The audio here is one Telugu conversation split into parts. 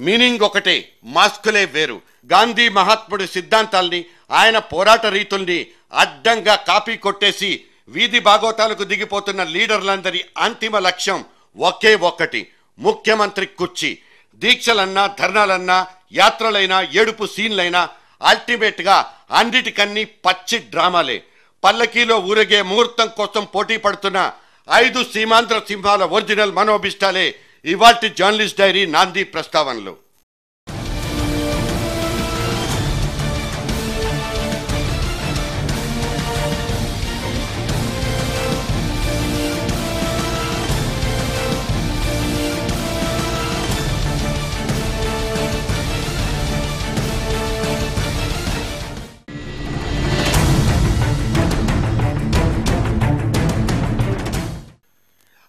మీనింగ్ ఒకటే, మాస్కులే వేరు. గాంధీ మహాత్ముడి సిద్ధాంతాల్ని, ఆయన పోరాట రీతుల్ని అడ్డంగా కాపీ కొట్టేసి వీధి భాగోతాలకు దిగిపోతున్న లీడర్లందరి అంతిమ లక్ష్యం ఒకే ఒక్కటి, ముఖ్యమంత్రి కుర్చీ. దీక్షలన్నా, ధర్నాలన్నా, యాత్రలైనా, ఏడుపు సీన్లైనా అల్టిమేట్గా అన్నిటికన్నీ పచ్చి డ్రామాలే. పల్లకీలో ఊరేగే ముహూర్తం కోసం పోటీ పడుతున్న 5 సీమాంధ్ర సింహాల ఒరిజినల్ మనోభిష్టాలే ఇవాల్టి జర్నలిస్ట్ డైరీ నాంది ప్రస్తావనలు.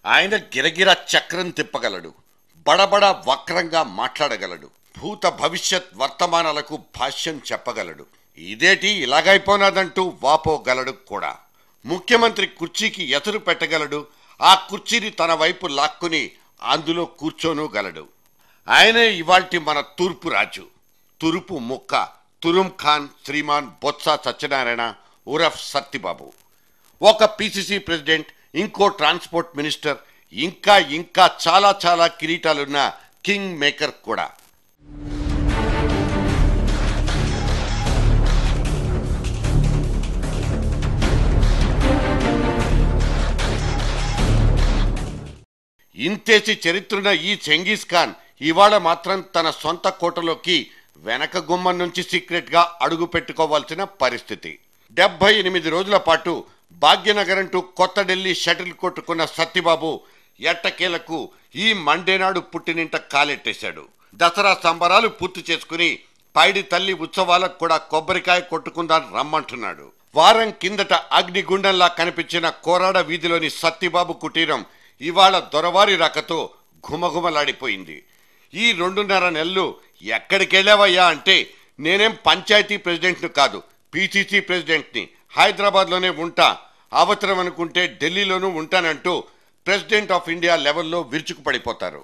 ఆయన గిరగిర చక్రం తిప్పగలడు, బడబడ వక్రంగా మాట్లాడగలడు, భూత భవిష్యత్ వర్తమానాలకు భాష్యం చెప్పగలడు. ఇదేటి ఇలాగైపోనాదంటూ వాపోగలడు కూడా. ముఖ్యమంత్రి కుర్చీకి ఎదురు పెట్టగలడు, ఆ కుర్చీని తన వైపు లాక్కుని అందులో కూర్చోనుగలడు. ఆయనే ఇవాల్టి మన తూర్పు రాజు, తురుపు ముక్క, తురుం ఖాన్ శ్రీమాన్ బొత్స సత్యనారాయణ ఉరఫ్ సత్తిబాబు. ఒక పిసిసి ప్రెసిడెంట్, ఇంకో ట్రాన్స్పోర్ట్ మినిస్టర్, ఇంకా చాలా చాలా కిరీటాలున్న కింగ్ మేకర్ కూడా. ఇంతేసి చరిత్రన ఈ చెంగీస్ ఖాన్ ఇవాళ మాత్రం తన సొంత కోటలోకి వెనక గుమ్మం నుంచి సీక్రెట్గా అడుగు పెట్టుకోవాల్సిన పరిస్థితి. 78 రోజుల పాటు భాగ్యనగర్ అంటూ కొత్త ఢిల్లీ షటిల్ కొట్టుకున్న సత్యబాబు ఎట్టకేలకు ఈ మండే నాడు పుట్టినింట కాలెట్టేశాడు. దసరా సంబరాలు పూర్తి చేసుకుని పైడి తల్లి ఉత్సవాలకు కూడా కొబ్బరికాయ కొట్టుకుందాని రమ్మంటున్నాడు. వారం కిందట అగ్నిగుండంలా కనిపించిన కోరాడ వీధిలోని సత్యబాబు కుటీరం ఇవాళ దొరవారి రాకతో ఘుమఘుమలాడిపోయింది. ఈ 2.5 నెలలు ఎక్కడికెళ్ళావయ్యా అంటే, నేనేం పంచాయతీ ప్రెసిడెంట్ను కాదు, పిసిసి ప్రెసిడెంట్ని, హైదరాబాద్లోనే ఉంటా, అవసరం అనుకుంటే ఢిల్లీలోనూ ఉంటానంటూ ప్రెసిడెంట్ ఆఫ్ ఇండియా లెవెల్లో విరుచుకుపడిపోతారు.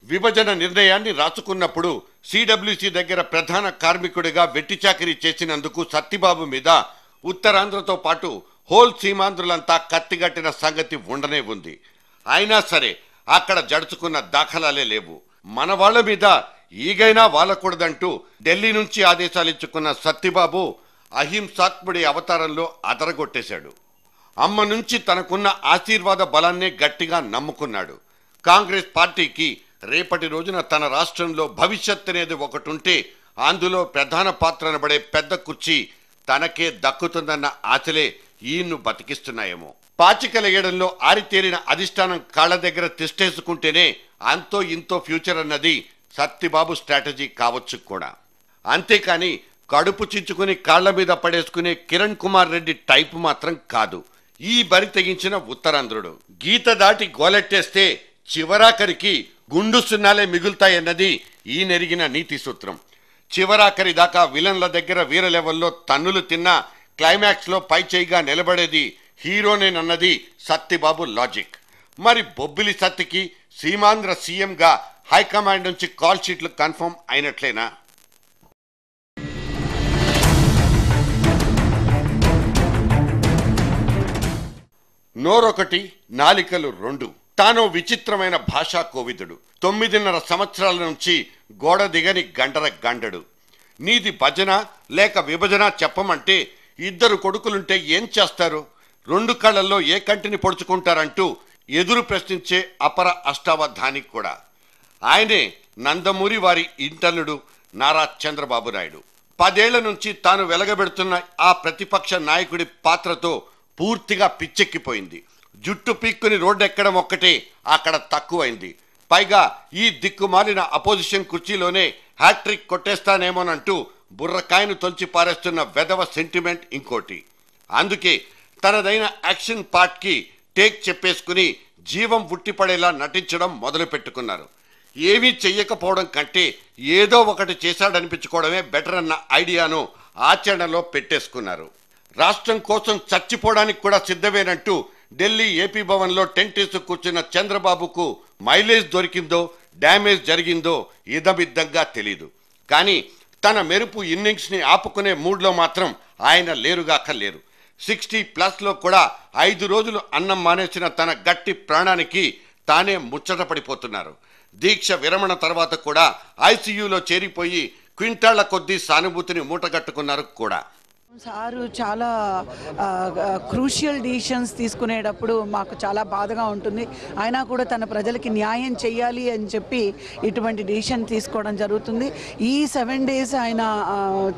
విభజన నిర్ణయాన్ని రాసుకున్నప్పుడు సిడబ్ల్యూసి దగ్గర ప్రధాన కార్మికుడిగా వెట్టి చాకిరీ చేసినందుకు సత్యబాబు మీద ఉత్తరాంధ్రతో పాటు హోల్ సీమాంధ్రులంతా కత్తిగట్టిన సంగతి ఉండనే ఉంది. అయినా సరే అక్కడ జడుచుకున్న దాఖలాలే లేవు. మన వాళ్ళ మీద ఈగైనా వాలకూడదంటూ ఢిల్లీ నుంచి ఆదేశాలు ఇచ్చుకున్న సత్యబాబు అహింసాత్ముడి అవతారంలో అదరగొట్టేశాడు. అమ్మ నుంచి తనకున్న ఆశీర్వాద బలాన్నే గట్టిగా నమ్ముకున్నాడు. కాంగ్రెస్ పార్టీకి రేపటి రోజున తన రాష్ట్రంలో భవిష్యత్ అనేది ఒకటి ఉంటే అందులో ప్రధాన పాత్రను పడే పెద్ద కుర్చీ తనకే దక్కుతుందన్న ఆశలే ఈయన్ను బతికిస్తున్నాయేమో. పాచికలగేయడంలో ఆరితేరిన అధిష్టానం కాళ్ల దగ్గర తిష్టేసుకుంటేనే అంతో ఇంతో ఫ్యూచర్ అన్నది సత్యబాబు స్ట్రాటజీ కావచ్చు కూడా. అంతేకాని కడుపు చించుకుని కాళ్ల మీద పడేసుకునే కిరణ్ కుమార్ రెడ్డి టైపు మాత్రం కాదు ఈ బరి తెగించిన ఉత్తరాంధ్రుడు. గీత దాటి గోలెట్టేస్తే చివరాఖరికి గుండు సున్నాలే మిగులుతాయన్నది ఈ నెరిగిన నీతి సూత్రం. చివరాఖరి దాకా విలన్ల దగ్గర వీర లెవెల్లో తన్నులు తిన్నా క్లైమాక్స్లో పై చేయిగా నిలబడేది హీరోనేనన్నది సత్యబాబు లాజిక్. మరి బొబ్బిలి సత్తికి సీమాంధ్ర సీఎంగా హైకమాండ్ నుంచి కాల్ షీట్లు కన్ఫర్మ్ అయినట్లేనా? నోరొకటి, నాలికలు 2. తాను విచిత్రమైన భాషా కోవిదుడు. 9.5 సంవత్సరాల నుంచి గోడ దిగని గండడు. నీది భజన లేక విభజన చెప్పమంటే 2 కొడుకులుంటే ఏం చేస్తారు, 2 కళ్ళల్లో ఏ కంటిని పొడుచుకుంటారంటూ ఎదురు ప్రశ్నించే అపర అష్టావధాని కూడా. ఆయనే నందమూరి వారి ఇంటల్లుడు నారా చంద్రబాబు నాయుడు. 10 ఏళ్ల నుంచి తాను వెలగబెడుతున్న ఆ ప్రతిపక్ష నాయకుడి పాత్రతో పూర్తిగా పిచ్చెక్కిపోయింది. జుట్టు పీక్కుని రోడ్డెక్కడం ఒక్కటే అక్కడ తక్కువైంది. పైగా ఈ దిక్కుమాలిన అపోజిషన్ కుర్చీలోనే హ్యాట్రిక్ కొట్టేస్తానేమోనంటూ బుర్రకాయను తొలిచి పారేస్తున్న వెధవ సెంటిమెంట్ ఇంకోటి. అందుకే తనదైన యాక్షన్ పార్ట్కి టేక్ చెప్పేసుకుని జీవం ఉట్టిపడేలా నటించడం మొదలు పెట్టుకున్నారు. ఏమీ చెయ్యకపోవడం కంటే ఏదో ఒకటి చేశాడనిపించుకోవడమే బెటర్ అన్న ఐడియాను ఆచరణలో పెట్టేసుకున్నారు. రాష్ట్రం కోసం చచ్చిపోవడానికి కూడా సిద్ధమేనంటూ ఢిల్లీ ఏపీ భవన్లో టెంట్ వేసి కూర్చున్న చంద్రబాబుకు మైలేజ్ దొరికిందో డ్యామేజ్ జరిగిందో ఇదమిద్దంగా తెలీదు. కానీ తన మెరుపు ఇన్నింగ్స్ని ఆపుకునే మూడ్లో మాత్రం ఆయన లేరుగాక లేరు. 60+ కూడా 5 రోజులు అన్నం మానేసిన తన గట్టి ప్రాణానికి తానే ముచ్చటపడిపోతున్నారు. దీక్ష విరమణ తర్వాత కూడా ఐసీయూలో చేరిపోయి క్వింటాళ్ల కొద్దీ సానుభూతిని మూటగట్టుకున్నారు కూడా. సారు చాలా క్రూషియల్ డిసిషన్స్ తీసుకునేటప్పుడు మాకు చాలా బాధగా ఉంటుంది. అయినా కూడా తన ప్రజలకి న్యాయం చేయాలి అని చెప్పి ఇటువంటి డిసిషన్ తీసుకోవడం జరుగుతుంది. ఈ 7 days ఆయన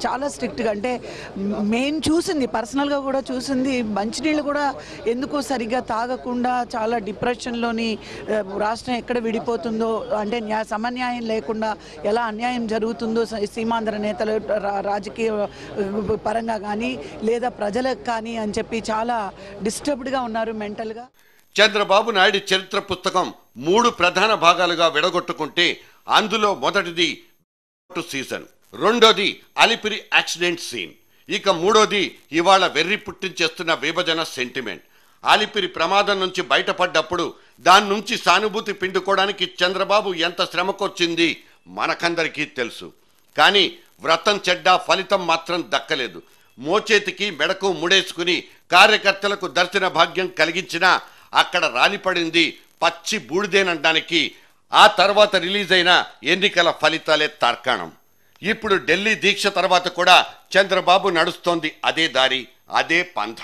చాలా స్ట్రిక్ట్గా, అంటే మెయిన్ చూసింది, పర్సనల్గా కూడా చూసింది, మంచినీళ్ళు కూడా ఎందుకో సరిగ్గా తాగకుండా చాలా డిప్రెషన్లోని, రాష్ట్రం ఎక్కడ విడిపోతుందో, అంటే సమన్యాయం లేకుండా ఎలా అన్యాయం జరుగుతుందో సీమాంధ్ర నేతలు రాజకీయ పరంగా కానీ లేదా ప్రజలకు కానీ అని చెప్పి చాలా డిస్టర్బ్డ్గా ఉన్నారు మెంటల్గా. చంద్రబాబు నాయుడు చరిత్ర పుస్తకం 3 ప్రధాన భాగాలుగా విడగొట్టుకుంటే అందులో మొదటిది సీజన్, రెండోది అలిపిరి యాక్సిడెంట్ సీన్, ఇక మూడోది ఇవాళ వెర్రి పుట్టించేస్తున్న విభజన సెంటిమెంట్. అలిపిరి ప్రమాదం నుంచి బయటపడ్డప్పుడు దాని నుంచి సానుభూతి పిండుకోవడానికి చంద్రబాబు ఎంత శ్రమకొచ్చింది మనకందరికీ తెలుసు. కానీ వ్రతం చెడ్డ, ఫలితం మాత్రం దక్కలేదు. మోచేతికి మెడకు ముడేసుకుని కార్యకర్తలకు దర్శన భాగ్యం కలిగించినా అక్కడ రాలిపడింది పచ్చి బూడిదేనడానికి ఆ తర్వాత రిలీజ్ అయిన ఎన్నికల ఫలితాలే తార్కాణం. ఇప్పుడు ఢిల్లీ దీక్ష తర్వాత కూడా చంద్రబాబు నడుస్తోంది అదే దారి, అదే పంథ.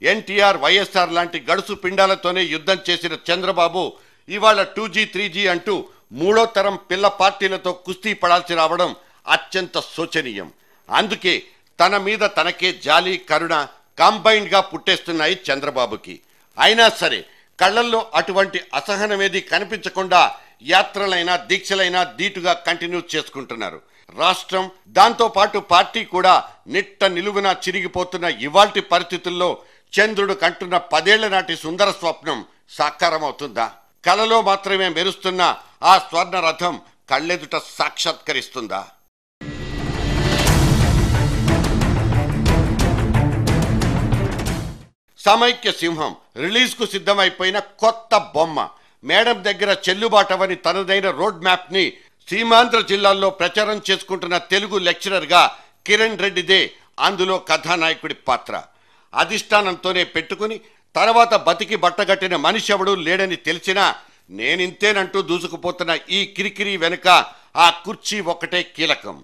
ఎన్టీఆర్, వైఎస్ఆర్ లాంటి గడుసు పిండాలతోనే యుద్ధం చేసిన చంద్రబాబు ఇవాళ 2G 3G అంటూ 3వ తరం పిల్ల పార్టీలతో కుస్తీ పడాల్సి రావడం అత్యంత శోచనీయం. అందుకే తన మీద తనకే జాలి, కరుణ కంబైన్డ్గా పుట్టేస్తున్నాయి చంద్రబాబుకి. అయినా సరే కళ్ళల్లో అటువంటి అసహనమేది కనిపించకుండా యాత్రలైనా దీక్షలైనా ధీటుగా కంటిన్యూ చేసుకుంటున్నారు. రాష్ట్రం, దాంతోపాటు పార్టీ కూడా నిట్ట నిలువున చిరిగిపోతున్న ఇవాల్టి పరిస్థితుల్లో చంద్రుడు కంటున్న 10 ఏళ్ల నాటి సుందర స్వప్నం సాకారమవుతుందా? కలలో మాత్రమే మెరుస్తున్న ఆ స్వర్ణ రథం కళ్ళెదుట సాక్షాత్కరిస్తుందా? సమైక్య సింహం రిలీజ్కు సిద్ధమైపోయిన కొత్త బొమ్మ. మేడం దగ్గర చెల్లుబాటవని తనదైన రోడ్ మ్యాప్ని సీమాంధ్ర జిల్లాల్లో ప్రచారం చేసుకుంటున్న తెలుగు లెక్చరర్గా కిరణ్ రెడ్డిదే అందులో కథానాయకుడి పాత్ర. అధిష్టానంతోనే పెట్టుకుని తర్వాత బతికి బట్టగట్టిన మనిషి ఎవడు లేడని తెలిసినా నేనింతేనంటూ దూసుకుపోతున్న ఈ కిరికిరి వెనుక ఆ కుర్చీ ఒకటే కీలకం.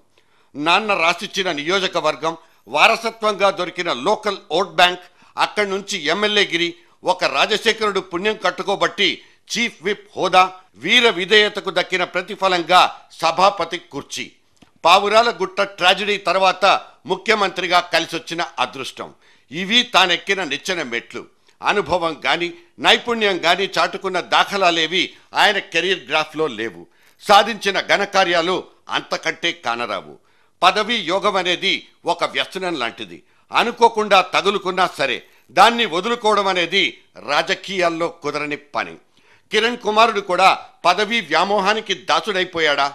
నాన్న రాసిచ్చిన నియోజకవర్గం, వారసత్వంగా దొరికిన లోకల్ ఓట్ బ్యాంక్, అక్కడి నుంచి ఎమ్మెల్యేగిరి, ఒక రాజశేఖరుడు పుణ్యం కట్టుకోబట్టి చీఫ్ విప్ హోదా, వీర విధేయతకు దక్కిన ప్రతిఫలంగా సభాపతి కుర్చీ. పావురాల గుట్ట ట్రాజడీ తర్వాత ముఖ్యమంత్రిగా కలిసొచ్చిన అదృష్టం. ఇవి తానెక్కిన నిచ్చెన మెట్లు. అనుభవం కానీ నైపుణ్యం కానీ చాటుకున్న దాఖలాలేవి ఆయన కెరీర్ గ్రాఫ్లో లేవు. సాధించిన ఘనకార్యాలు అంతకంటే కానరావు. పదవి యోగం అనేది ఒక వ్యసనం లాంటిది. అనుకోకుండా తగులుకున్నా సరే దాన్ని వదులుకోవడం అనేది రాజకీయాల్లో కుదరని పని. కిరణ్ కుమారుడు కూడా పదవీ వ్యామోహానికి దాసుడైపోయాడా?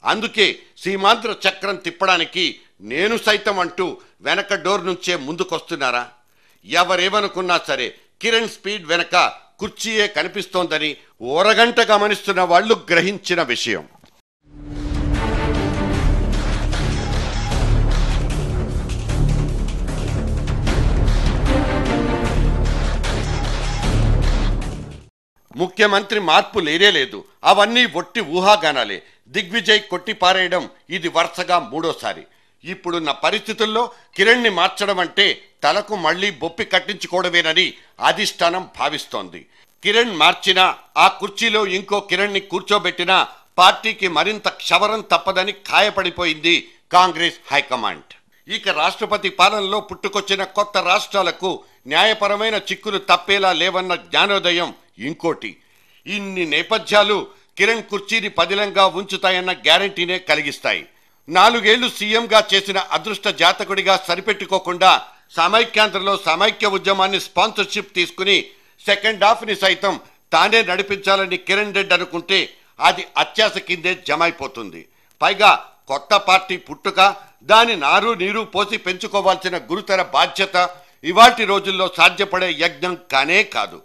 అందుకే సీమాంధ్ర చక్రం తిప్పడానికి నేను సైతం అంటూ వెనక డోర్ నుంచే ముందుకొస్తున్నారా? ఎవరేమనుకున్నా సరే కిరణ్ స్పీడ్ వెనక కుర్చీయే కనిపిస్తోందని ఓరగంట గమనిస్తున్న వాళ్ళు గ్రహించిన విషయం. ముఖ్యమంత్రి మార్పు లేనేలేదు. అవన్నీ ఒట్టి ఊహాగానాలే. దిగ్విజయ్ కొట్టిపారేయడం ఇది వరుసగా 3వసారి. ఇప్పుడున్న పరిస్థితుల్లో కిరణ్ని మార్చడం అంటే తలకు మళ్లీ బొప్పి కట్టించుకోవడమేనని అధిష్టానం భావిస్తోంది. కిరణ్ మార్చినా ఆ కుర్చీలో ఇంకో కిరణ్ని కూర్చోబెట్టినా పార్టీకి మరింత క్షవరం తప్పదని ఖాయపడిపోయింది కాంగ్రెస్ హైకమాండ్. ఇక రాష్ట్రపతి పాలనలో పుట్టుకొచ్చిన కొత్త రాష్ట్రాలకు న్యాయపరమైన చిక్కులు తప్పేలా లేవన్న జ్ఞానోదయం ఇంకోటి. ఇన్ని నేపథ్యాలు కిరణ్ కుర్చీని పదిలంగా ఉంచుతాయన్న గ్యారంటీనే కలిగిస్తాయి. 4 ఏళ్లు సీఎంగా చేసిన అదృష్ట జాతకుడిగా సరిపెట్టుకోకుండా సమైక్యాంధ్రలో సమైక్య ఉద్యమాన్ని స్పాన్సర్షిప్ తీసుకుని సెకండ్ హాఫ్ని సైతం తానే నడిపించాలని కిరణ్ రెడ్డి అనుకుంటే అది అత్యాశ కిందే జమైపోతుంది. పైగా కొత్త పార్టీ పుట్టుక, దాని నారు నీరు పోసి పెంచుకోవాల్సిన గురుతర బాధ్యత ఇవాల్టి రోజుల్లో సాధ్యపడే యజ్ఞం కానే కాదు.